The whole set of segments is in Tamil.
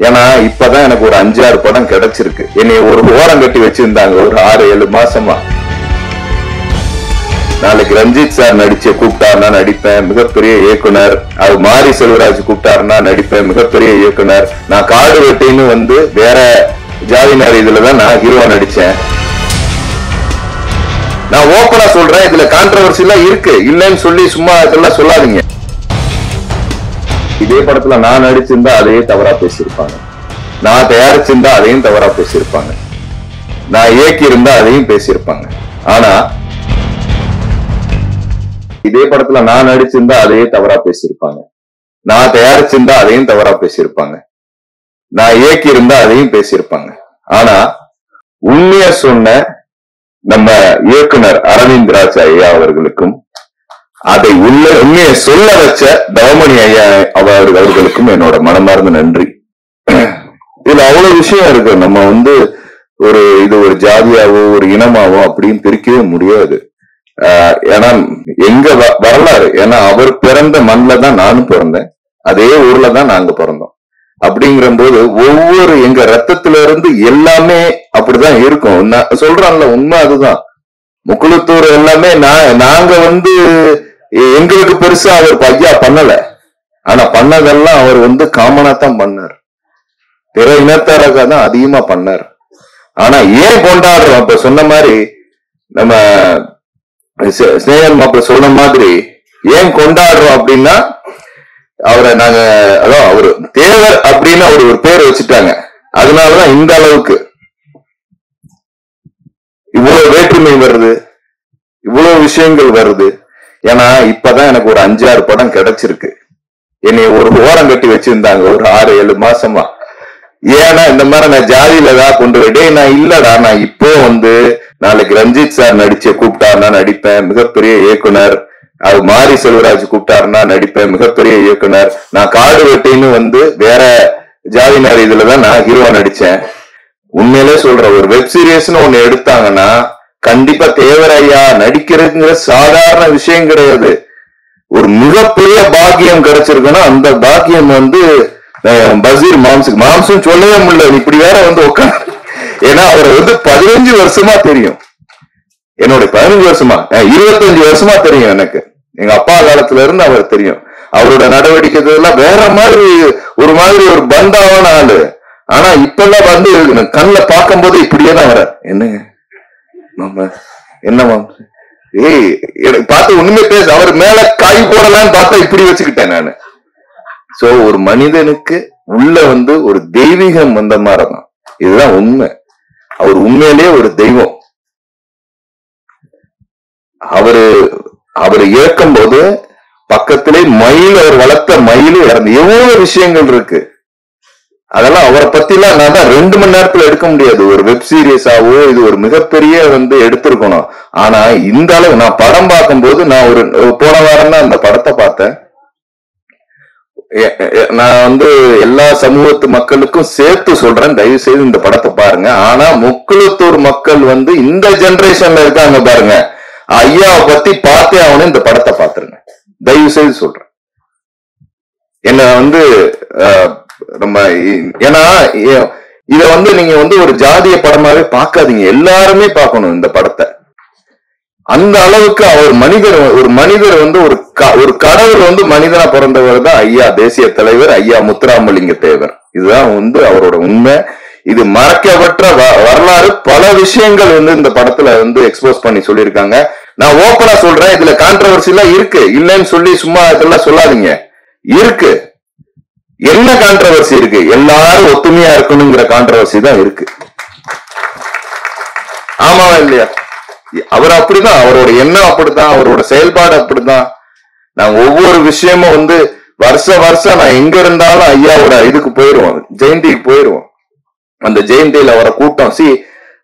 ஏன்னா இப்பதான் எனக்கு ஒரு 5-6 படம் கிடைச்சிருக்கு. என்னை ஒரு ஓரம் கட்டி வச்சிருந்தாங்க ஒரு 6-7 மாசமா. நாளைக்கு ரஞ்சித் சார் நடிச்ச கூப்பிட்டாருன்னா நடிப்பேன், மிகப்பெரிய இயக்குனர். அது மாரி செல்வராஜ் கூப்பிட்டாருன்னா நடிப்பேன், மிகப்பெரிய இயக்குனர். நான் காடு வெட்டின்னு வந்து வேற ஜாதினார் இதுலதான் நான் ஹீரோவா நடிச்சேன். நான் ஓப்பனா சொல்றேன், இதுல கான்ட்ரவர்சி எல்லாம் இருக்கு, இல்லைன்னு சொல்லி சும்மா இதெல்லாம் சொல்லாதீங்க. இதே படத்துல நான் நடிச்சிருந்தா அதையே தவறா பேசியிருப்பாங்க, நான் தயாரிச்சிருந்தா அதையும் தவறா பேசியிருப்பாங்க, நான் இயக்கி இருந்தா அதையும் பேசியிருப்பாங்க. ஆனா இதே படத்துல நான் நடிச்சிருந்தா அதையே தவறா பேசியிருப்பாங்க, நான் தயாரிச்சிருந்தா அதையும் தவறா பேசியிருப்பாங்க, நான் இயக்கி இருந்தா அதையும் பேசியிருப்பாங்க. ஆனா உண்மைய சொன்ன நம்ம இயக்குனர் அரவிந்த் ராஜ் ஐயா அவர்களுக்கும் அதை உண்மையை சொல்ல வச்ச தவமணி ஐயா அவர்களுக்கும் என்னோட மனமார்ந்த நன்றி. இதுல அவ்வளவு விஷயம் இருக்கு. நம்ம வந்து இது ஒரு ஜாதியாவோ ஒரு இனமாவோ அப்படின்னு பிரிக்கவே முடியாது. ஏன்னா எங்க வரலாறு, ஏன்னா அவர் பிறந்த மண்ணில் தான் நானும் பிறந்தேன், அதே ஊர்ல தான் நாங்க பிறந்தோம். அப்படிங்கிற போது ஒவ்வொரு எங்க ரத்தத்துல இருந்து எல்லாமே அப்படிதான் இருக்கும். நான் சொல்றான்ல, உண்மை அதுதான். முக்குளத்தூர் எல்லாமே நாங்க வந்து எங்களுக்கு பெருசா அவர் ஐயா பண்ணல, ஆனா பண்ணதெல்லாம் அவர் வந்து காமனா தான் பண்ணார், பிற இனத்தாராக தான் அதிகமா பண்ணார். ஆனா ஏன் கொண்டாடுறோம்? அப்ப சொன்ன மாதிரி நம்ம ஸ்னேகன் மாப்பிள்ள சொன்ன மாதிரி ஏன் கொண்டாடுறோம் அப்படின்னா, அவரை நாங்க அதான் அவரு தேவர் அப்படின்னு அவரு ஒரு பேர் வச்சுட்டாங்க. அதனாலதான் இந்த அளவுக்கு இவ்வளவு வேற்றுமை வருது, இவ்வளவு விஷயங்கள் வருது. ஏன்னா இப்பதான் எனக்கு ஒரு 5-6 படம் கிடைச்சிருக்கு. என்னை ஒரு ஓரம் கட்டி வச்சிருந்தாங்க ஒரு 6-7 மாசமா. ஏன்னா இந்த மாதிரி நான் ஜாதியில தான் கொண்டு விடே, நான் இல்லடா, நான் இப்போ வந்து நாளைக்கு ரஞ்சித் சார் நடிச்ச கூப்பிட்டாருன்னா நடிப்பேன், மிகப்பெரிய இயக்குனர். அது மாரி செல்வராஜ் கூப்பிட்டாருன்னா நடிப்பேன், மிகப்பெரிய இயக்குனர். நான் காடு வெட்டின்னு வந்து வேற ஜாதினார் இதுலதான் நான் ஹீரோவா நடிச்சேன். உண்மையிலே சொல்ற, ஒரு வெப் சீரியஸ்னு ஒண்ணு எடுத்தாங்கன்னா கண்டிப்பா தேவரையா நடிக்கிறதுங்கிற சாதாரண விஷயம் கிடையாது. ஒரு மிகப்பெரிய பாக்கியம் கிடைச்சிருக்குன்னா அந்த பாக்கியம் வந்து பசீர் மாம்சும் சொல்லவே முடியல. இப்படி வேற வந்து உட்காந்து, ஏன்னா அவரை வந்து 15 வருஷமா தெரியும், என்னோட 15 வருஷமா 25 வருஷமா தெரியும் எனக்கு. எங்க அப்பா காலத்துல இருந்து அவர் தெரியும். அவரோட நடவடிக்கை எல்லாம் வேற மாதிரி ஒரு பந்தாவான ஆளு. ஆனா இப்பெல்லாம் வந்து கண்ணில் பார்க்கும் போது இப்படியே தான் வர, என்னங்க மாமா என்ன மாமா, எனக்கு பார்த்து ஒண்ணுமே பேச, அவர் மேல காய் போடலான்னு பார்த்தா இப்படி வச்சுக்கிட்டேன் நானு. சோ ஒரு மனிதனுக்கு உள்ள வந்து ஒரு தெய்வீகம் வந்த மாதிரிதான், இதுதான் உண்மை. அவர் உண்மையிலேயே ஒரு தெய்வம். அவரு இறக்கும் போது பக்கத்திலே மயில், அவர் வளர்த்த மயில் இறந்து, எவ்வளவு விஷயங்கள் இருக்கு. அதெல்லாம் அவரை பத்தி எல்லாம் நான் தான் 2 மணி நேரத்துல எடுக்க முடியாது. ஒரு வெப் சீரியஸாவோ இது ஒரு மிகப்பெரிய வந்து எடுத்திருக்கணும். ஆனா இந்த அளவு நான் படம் பார்க்கும் போது, நான் ஒரு போன வாரம் தான் அந்த படத்தை பார்த்தேன். நான் வந்து எல்லா சமூகத்து மக்களுக்கும் சேர்த்து சொல்றேன், தயவு செய்து இந்த படத்தை பாருங்க. ஆனா முக்குளத்தூர் மக்கள் வந்து இந்த ஜெனரேஷன்ல இருக்காங்க பாருங்க, ஐயாவை பத்தி பார்த்தே அவனு இந்த படத்தை பாத்துருங்க, தயவு செய்து சொல்றேன். என்ன வந்து நம்ம, ஏன்னா இத வந்து நீங்க வந்து ஒரு ஜாதிய படமாவே பார்க்காதீங்க, எல்லாருமே பார்க்கணும் இந்த படத்தை. அந்த அளவுக்கு அவர் ஒரு மனிதர் வந்து ஒரு கடவுள் வந்து மனிதனா பிறந்தவர் தான் ஐயா தேசிய தலைவர் ஐயா முத்துராமலிங்க தேவர். இதுதான் வந்து அவரோட உண்மை. இது மறக்கப்பட்ட வரலாறு. பல விஷயங்கள் வந்து இந்த படத்துல வந்து எக்ஸ்போஸ் பண்ணி சொல்லியிருக்காங்க. நான் ஓப்பனா சொல்றேன், இதுல கான்ட்ரவர்சி எல்லாம் இருக்கு, இல்லைன்னு சொல்லி சும்மா இதெல்லாம் சொல்லாதீங்க. இருக்கு. என்ன கான்ட்ரவர்சி இருக்கு? எல்லாரும் ஒத்துமையா இருக்கணுங்கிற கான்ட்ரவர்சி தான் இருக்கு. ஆமாவா இல்லையா? அவர் அப்படிதான், அவரோட எண்ணம் அப்படித்தான், அவரோட செயல்பாடு அப்படித்தான். நாங்க ஒவ்வொரு விஷயமும் வந்து வருஷம் நான் எங்க இருந்தாலும் ஐயாவோட இதுக்கு போயிருவோம், ஜெயந்திக்கு போயிருவோம். அந்த ஜெயந்தியில வர கூட்டம்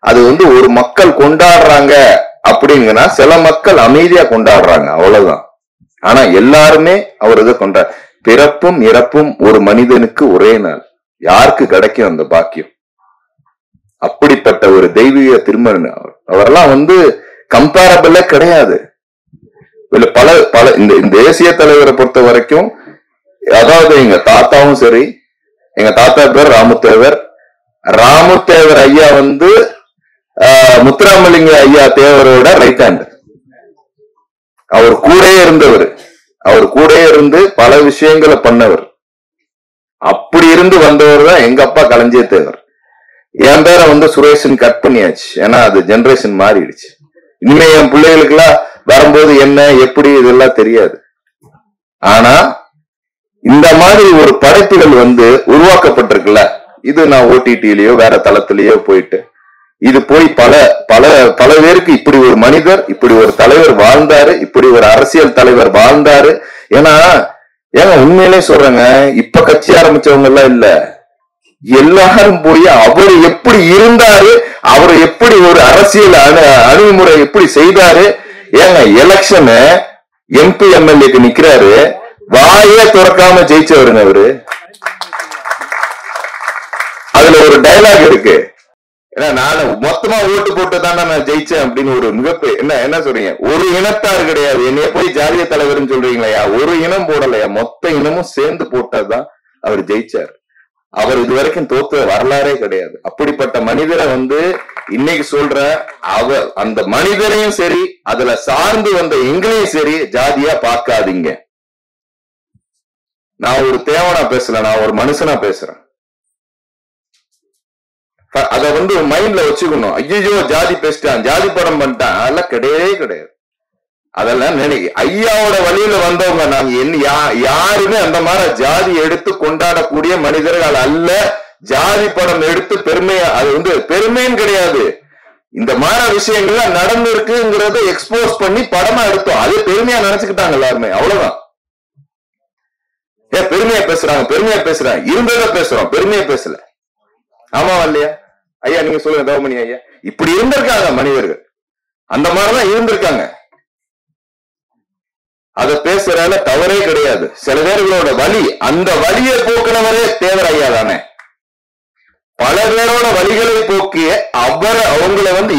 அது வந்து ஒரு மக்கள் கொண்டாடுறாங்க அப்படிங்கன்னா, சில மக்கள் அமைதியா கொண்டாடுறாங்க, அவ்வளவுதான். ஆனா எல்லாருமே அவர் இதை கொண்டாட, பிறப்பும் இறப்பும் ஒரு மனிதனுக்கு ஒரே நாள், யாருக்கு கிடைக்கும் அந்த பாக்கியம்? அப்படிப்பட்ட ஒரு தெய்வீக திருமணம். அவரெல்லாம் வந்து கம்பேரபிளே கிடையாது. இந்த தேசிய தலைவரை பொறுத்த வரைக்கும், அதாவது எங்க தாத்தாவும் சரி, எங்க தாத்தா பேர் ராமுத்தேவர். ராமுத்தேவர் ஐயா வந்து முத்துராமலிங்க ஐயா தேவரோட ரைட் ஹேண்ட். அவர் கூடயே இருந்தவர், அவர் கூடயே இருந்து பல விஷயங்களை பண்ணவர். அப்படி இருந்து வந்தவர் தான் எங்க அப்பா களஞ்சிய தேவர். என் பேரை வந்து சுரேஷன் கட் பண்ணியாச்சு, ஏன்னா அது ஜெனரேஷன் மாறிடுச்சு. இனிமே என் பிள்ளைகளுக்கு எல்லாம் வரும்போது என்ன எப்படி இதெல்லாம் தெரியாது. ஆனா இந்த மாதிரி ஒரு படைப்புகள் வந்து உருவாக்கப்பட்டிருக்குல்ல, இது நான் ஓடிடிலயோ வேற தளத்திலேயோ போயிட்டு இது போய் பல பல பல பேருக்கு இப்படி ஒரு மனிதர், இப்படி ஒரு தலைவர் வாழ்ந்தாரு, இப்படி ஒரு அரசியல் தலைவர் வாழ்ந்தாரு. ஏன்னா ஏங்க உண்மையிலே சொல்றேங்க, இப்ப கட்சி ஆரம்பிச்சவங்க எல்லாம் இல்ல, எல்லாரும் போய் அவர் எப்படி இருந்தாரு, அவர் எப்படி ஒரு அரசியல் அணுகுமுறை எப்படி செய்தாரு. ஏங்க எலெக்ஷன் எம்பி எம்எல்ஏக்கு நிக்கிறாரு, வாயே துறக்காம ஜெயிச்சவருங்க அவரு. அதுல ஒரு டைலாக் இருக்கு, ஏன்னா நான் மொத்தமா ஓட்டு போட்டு தான் நான் ஜெயிச்சேன் அப்படின்னு ஒரு மிகப்பெரிய என்ன சொல்றீங்க, ஒரு இனத்தார் கிடையாது, என்னைய போய் ஜாதிய தலைவர்னு சொல்றீங்களா? ஒரு இனம் போடலையா, மொத்த இனமும் சேர்ந்து போட்டதுதான் அவர் ஜெயிச்சார். அவர் இதுவரைக்கும் தோத்த வரலாறே கிடையாது. அப்படிப்பட்ட மனிதரை வந்து இன்னைக்கு சொல்ற அவர், அந்த மனிதரையும் சரி அதுல சார்ந்து வந்த எங்களையும் சரி ஜாதியா பார்க்காதீங்க. நான் ஒரு தேவனா பேசல, நான் ஒரு மனுஷனா பேசுறேன். அத வந்து மைண்ட்ல வச்சுக்கணும். ஐயோ ஜாதி பேசிட்டான், ஜாதி படம் பண்ணிட்டான், அதெல்லாம் கிடையவே கிடையாது. அதெல்லாம் ஐயாவோட வழியில வந்தவங்க நாங்க யாருமே அந்த மாதிரி ஜாதி எடுத்து கொண்டாடக்கூடிய மனிதர்கள் அல்ல. ஜாதி படம் எடுத்து பெருமையா, அது வந்து பெருமைன்னு கிடையாது, இந்த மாதிரி விஷயங்கள்லாம் நடந்திருக்குங்கிறத எக்ஸ்போஸ் பண்ணி படமா எடுத்தோம், அது பெருமையா நினைச்சுக்கிட்டாங்க எல்லாருமே, அவ்வளவுதான். ஏன் பெருமையா பேசுறாங்க, பெருமையா பேசுறாங்க, இருந்தத பேசுறோம், பெருமையா பேசல. ஆமாவா இல்லையா ஐயா? நீங்க சொல்லுங்க தவமணி ஐயா. இப்படி இருந்திருக்காங்க மனிதர்கள், அந்த மாதிரிதான் இருந்திருக்காங்க. அத பேசுறதுல தவறே கிடையாது. சில பேர்களோட வலி, அந்த வலியை போக்குனவரே தேவர் ஐயா தானே. பல பேரோட வலிகளை போக்கிய அவங்கள வந்து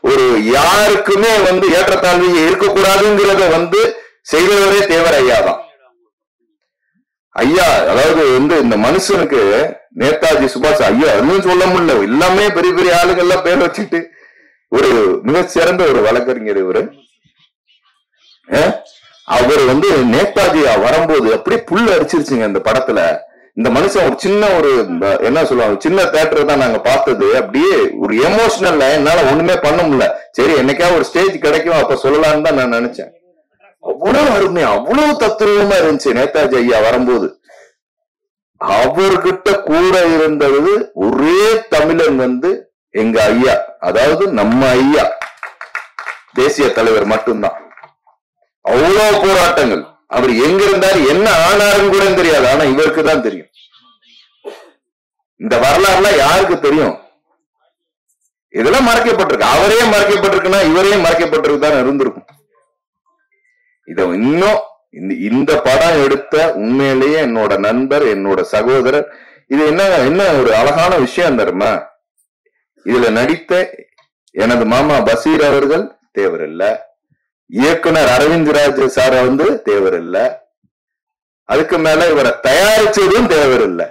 ஒரு யாருக்குமே வந்து ஏற்றத்தாழ்வு இருக்கக்கூடாதுங்கிறத வந்து செய்தவரே தேவர் ஐயா தான். ஐயா அதாவது வந்து இந்த மனுஷனுக்கு நேதாஜி சுபாஷ் ஐயா அதுவும் சொல்ல முடியல, எல்லாமே பெரிய பெரிய ஆளுகள்லாம் பேர் வச்சுட்டு ஒரு மிக சிறந்த ஒரு வழக்கறிஞர் இவரு. அவர் வந்து நேதாஜியா வரும்போது அப்படியே புல் அடிச்சிருச்சுங்க அந்த படத்துல. இந்த மனுஷன் ஒரு சின்ன ஒரு என்ன சொல்லுவாங்க, சின்ன தியேட்டர் தான் நாங்க பார்த்தது. அப்படியே ஒரு எமோஷனல்ல என்னால ஒண்ணுமே பண்ண முடியல. சரி என்னைக்கா ஒரு ஸ்டேஜ் கிடைக்கும் அப்ப சொல்லலாம்னு தான் நான் நினைச்சேன். அவ்வளவு அருமையா, அவ்வளவு தத்துவமா இருந்துச்சு நேதாஜி ஐயா வரும்போது. அவர்கிட்ட கூட இருந்தது ஒரே தமிழன் வந்து எங்க ஐயா, அதாவது நம்ம ஐயா தேசிய தலைவர் மட்டும்தான். அவ்வளவு போராட்டங்கள், அவர் எங்க இருந்தாரு என்ன ஆனாருன்னு கூட தெரியாது, ஆனா இவருக்கு தான் தெரியும். இந்த வரலாறுலாம் யாருக்கு தெரியும்? இதெல்லாம் மறைக்கப்பட்டிருக்கு. அவரே மறைக்கப்பட்டிருக்குன்னா இவரையும் மறைக்கப்பட்டிருக்கு தான் இருந்திருக்கும். இத இன்னும் இந்த படம் எடுத்த உண்மையிலேயே என்னோட நண்பர், என்னோட சகோதரர், இது என்ன ஒரு அழகான விஷயம் தருமா, இதுல நடித்த எனது மாமா பசீர் அவர்கள் தேவர் இல்ல, இயக்குனர் அரவிந்த் ராஜ் சார வந்து தேவர் இல்ல, அதுக்கு மேல இவரை தயாரிச்சதும் தேவர் இல்ல.